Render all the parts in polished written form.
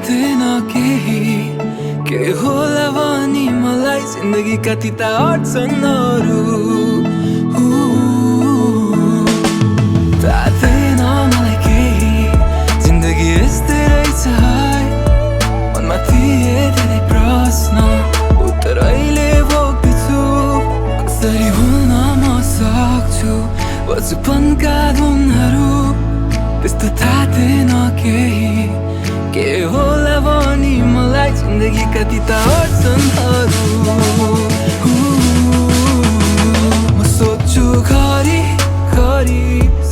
थिएन केही के होला भनी मलाई जिन्दगीका तिता अडचनहरू थाहा थिएन मलाई केही जिन्दगी यस्तै रहेछ है मनमा थिए धेरै प्रश्न उत्तर अहिले भोग्दैछु कसरी भुल्न म सक्छु बचपनका धुनहरू त्यस्तो थाहा थिएन केही के होला भनी मलाई जिन्दगीका तिता अडचनहरू म सोच्छु घरि घरि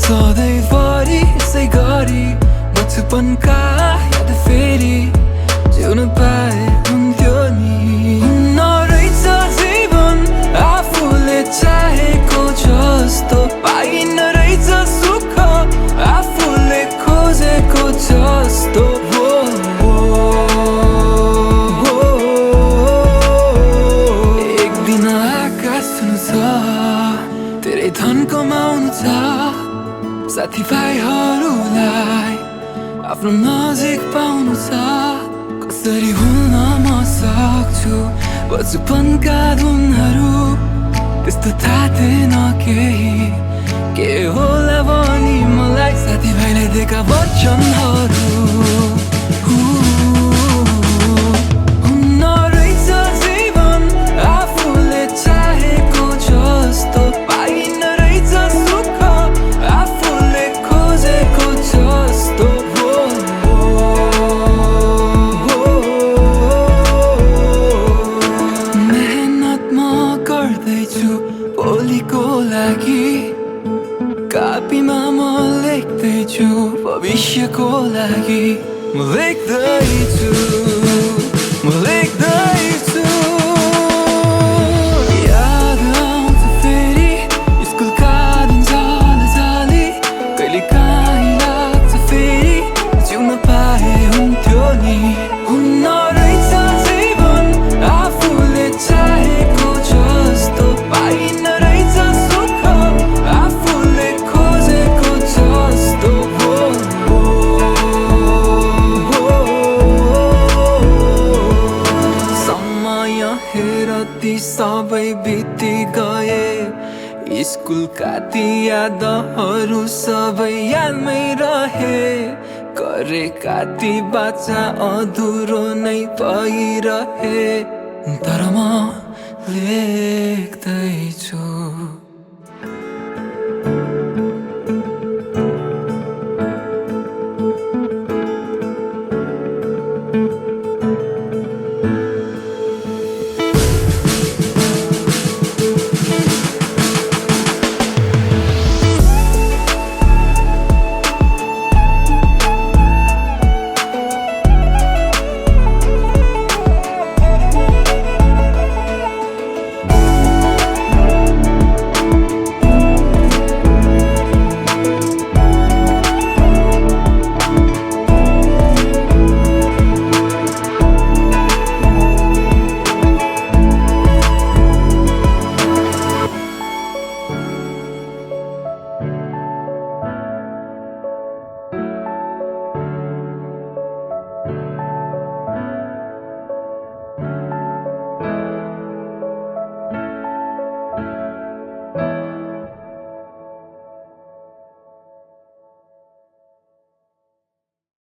सधैँभरि यसै गरी बचपनका याद फेरि जिउन पाए हुन्थ्यो नि हुन्न रहेछ जीवन आफूले चाहेको जस्तो पाइन रहेछ सुख आफूले खोजेको जस्तो एक दिन आकाश छुनु छ धेरै धन कमाउनु छ साथीभाइहरूलाई आफ्नो नजिक पाउनु छ कसरी भुल्न म सक्छु बचपनका धुनहरू त्यस्तो थाहा थिएन केही के होला भनी मलाई साथीभाइले दिएका वचनहरू हुन्न रहेछ जीवन आफूले चाहेको जस्तो पाइन रहेछ सुख आफूले खोजेको जस्तो मेहनत म गर्दैछु भोलिको लागि कापीमा म लेख्दैछु भविष्यको लागि म लेख्दैछु याद आउँछ फेरि स्कुलका दिन जाली कहिले काहीँ लाग्छ फेरि जिउन पाए हुन्थ्यो नि हुन्न रहेछ जीवन आफूले चाहेको जस्तो पाइन रहेछ सुख आफूले खोजेको जस्तो समय हेर ती सबै बिति गए स्कुलका ती यादहरू सबै यादमै रहे गरेका ती बाचा अधुरो नै भइरहे तर म लेख्दैछु।